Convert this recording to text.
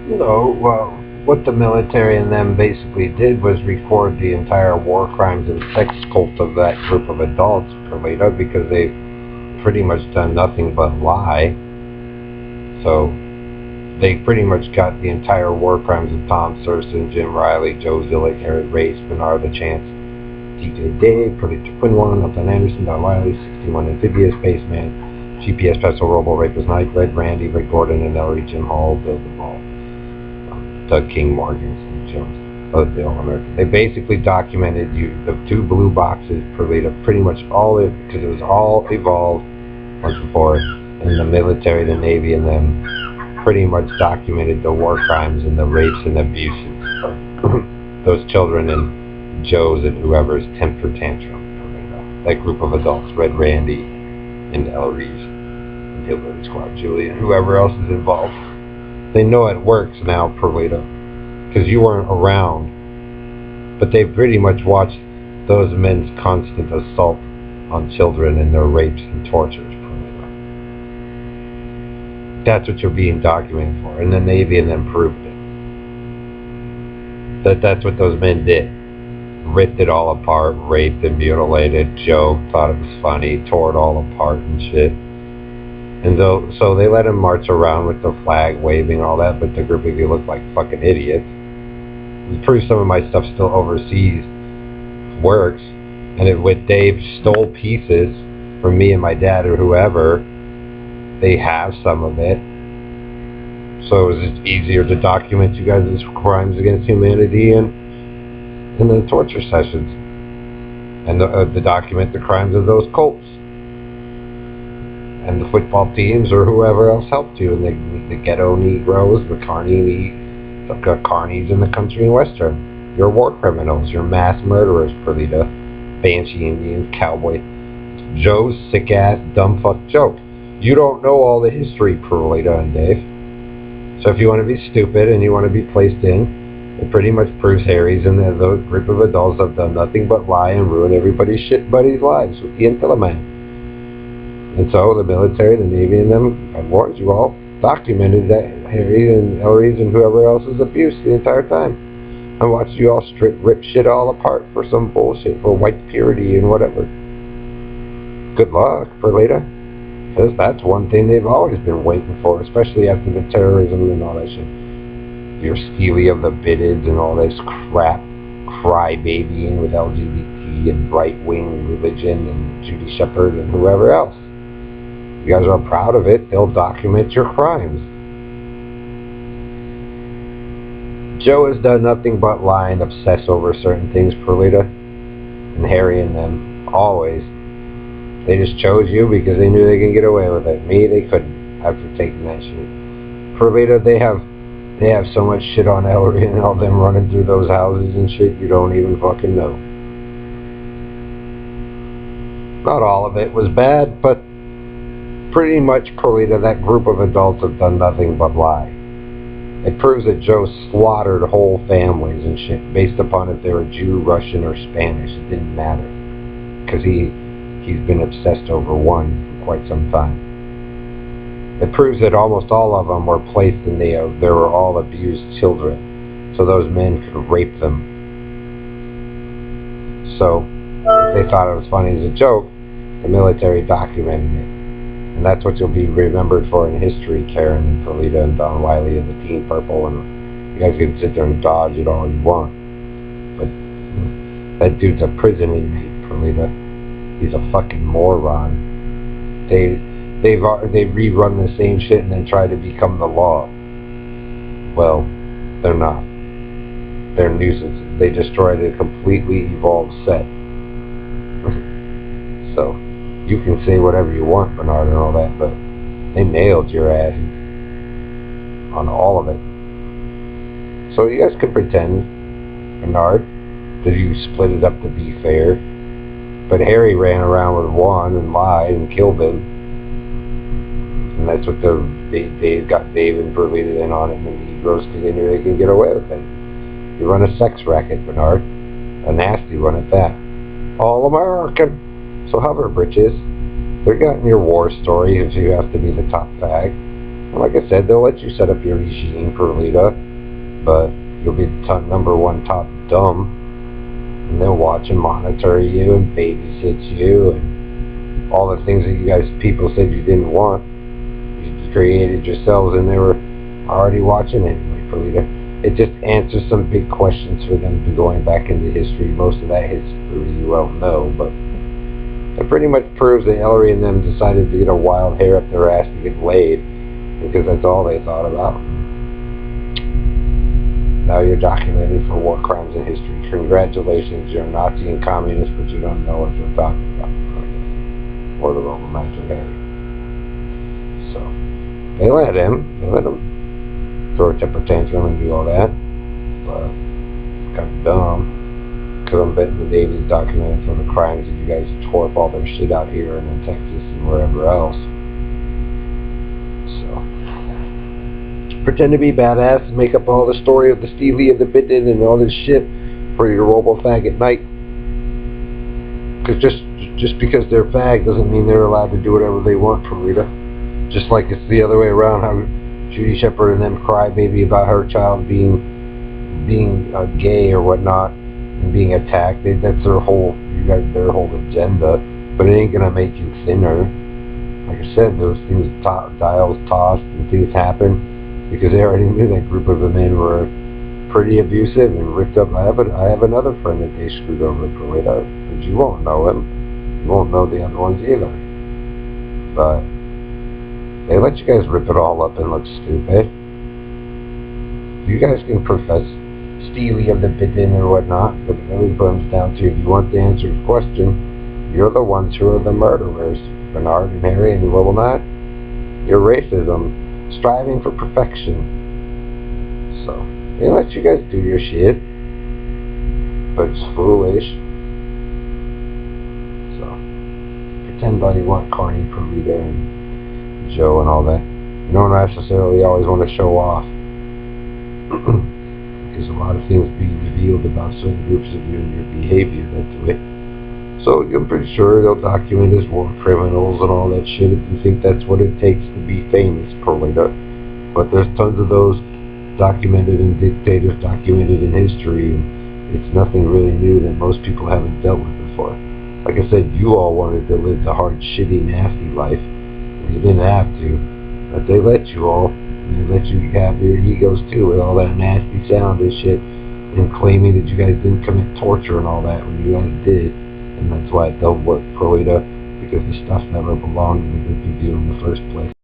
No, well, what the military and them basically did was record the entire war crimes and sex cult of that group of adults for later because they've pretty much done nothing but lie. So they pretty much got the entire war crimes of Tom Thurston, Jim Riley, Joe Zillick, Harry Race, Bernard the Chance, TJ Dave, Project Quinlan, Elton Anderson, Don Wiley, 61 Amphibious, Spaceman, GPS Pencil, Robo Rapist Knight, Red Randy, Rick Gordon, and Ellery, Jim Hall, Bill DeVaul, Doug King, Morgan Jones, the All American. They basically documented the two blue boxes pretty much all it, because it was all evolved once before, and the military, the Navy, and them pretty much documented the war crimes and the rapes and abuses of those children and Joe's and whoever's temper tantrum. That group of adults, Red Randy and Ellery and Hillbilly Squad, Julie, and whoever else is involved. They know it works now, Perlita, because you weren't around, but they pretty much watched those men's constant assault on children and their rapes and tortures. That's what you're being documented for, and the Navy and them proved it. That's what those men did. Ripped it all apart, raped and mutilated, joked, thought it was funny, tore it all apart and shit. And so they let him march around with the flag waving and all that, but the group of you look like fucking idiots. It proves some of my stuff still overseas works, and with Dave stole pieces from me and my dad or whoever, they have some of it. So it was just easier to document you guys' crimes against humanity and the torture sessions, and to document the crimes of those cults and the football teams or whoever else helped you, and the ghetto Negroes, the carnies in the country and western. You're war criminals. You're mass murderers, Perlita. Banshee Indians, cowboy. Joe's sick ass dumb fuck joke. You don't know all the history, Perlita and Dave. So if you want to be stupid and you want to be placed in, it pretty much proves Harry's and the group of adults have done nothing but lie and ruin everybody's shit buddies' lives with the Intelliman. And so the military, the Navy, and them, I warned you all, documented that Harry and Ellery's and whoever else's abuse the entire time. I watched you all rip shit all apart for some bullshit, for white purity and whatever. Good luck for later. Because that's one thing they've always been waiting for, especially after the terrorism and all that shit. Your Steely of the Biddids and all this crap, crybabying with LGBT and right-wing religion and Judy Shepard and whoever else. You guys are proud of it, they'll document your crimes. Joe has done nothing but lie and obsess over certain things, Perlita. And Harry and them, always. They just chose you because they knew they could get away with it. Me, they couldn't, after taking that shit. Perlita, they have so much shit on Ellery and all them running through those houses and shit you don't even fucking know. Not all of it was bad, but pretty much, Perlita, that group of adults have done nothing but lie. It proves that Joe slaughtered whole families and shit based upon if they were Jew, Russian, or Spanish. It didn't matter. Because he's been obsessed over one for quite some time. It proves that almost all of them were placed in they were all abused children. So those men could rape them. So, if they thought it was funny as a joke, the military documented it. And that's what you'll be remembered for in history, Karen and Perlita and Don Wiley and the Team Purple, and you guys can sit there and dodge it all you want. But that dude's a prison inmate, Perlita. He's a fucking moron. They rerun the same shit and then try to become the law. Well, they're not. They're nuisances. They destroyed a completely evolved set. So, you can say whatever you want, Bernard, and all that, but they nailed your ass on all of it. So you guys can pretend, Bernard, that you split it up to be fair. But Harry ran around with Juan and lied and killed him. And that's what they got Dave and Perlita in on it, and the Negroes, because they knew they could get away with it. You run a sex racket, Bernard. A nasty one at that. All American. So hover, britches. They're getting your war story if you have to be the top fag. Like I said, they'll let you set up your regime, Perlita, but you'll be number one top dumb, and they'll watch and monitor you and babysit you and all the things that you guys people said you didn't want. You created yourselves, and they were already watching anyway, Perlita. It just answers some big questions for them to going back into history. Most of that history you won't know, but it pretty much proves that Ellery and them decided to get a wild hair up their ass to get laid, because that's all they thought about. Now you're documented for war crimes in history. Congratulations, you're a Nazi and communist, but you don't know what you're talking about. Or the Roman Master Harry. So, they let him throw a temper tantrum and do all that. But it's kind of dumb. Because I'm betting the Davies documented for the crimes that you guys tore up all their shit out here and in Texas and wherever else. Pretend to be badass and make up all the story of the Stevie and the Bitten and all this shit for your robo-fag at night. Because just because they're fag doesn't mean they're allowed to do whatever they want, Perlita. Just like it's the other way around, how Judy Shepard and them cry baby about her child being gay or whatnot and being attacked. That's their whole agenda. But it ain't gonna make you thinner. Like I said, those things, dials tossed and things happen. Because they already knew that group of men were pretty abusive and ripped up. I have another friend that they screwed over Perlita, but you won't know him. You won't know the other ones either. But they let you guys rip it all up and look stupid. You guys can profess Steely of the Bitten or whatnot, but it really comes down to, if you want the answer to the question, you're the ones who are the murderers. Bernard and Harry and you will not. Your racism. Striving for perfection. So, they let you guys do your shit, but it's foolish. So, pretend all you want, Carney, Perlita, and Joe and all that. You don't necessarily always want to show off. Because a lot of things being revealed about certain groups of you and your behavior that do it. So, I'm pretty sure they'll document as war criminals and all that shit if you think that's what it takes to be famous, Perlita. But there's tons of those documented and dictators documented in history, and it's nothing really new that most people haven't dealt with before. Like I said, you all wanted to live the hard, shitty, nasty life, and you didn't have to. But they let you all, and they let you have your egos too, with all that nasty sound and shit, and claiming that you guys didn't commit torture and all that when you guys did. And that's why it don't work, Perlita, because the stuff never belonged to the group of you in the first place.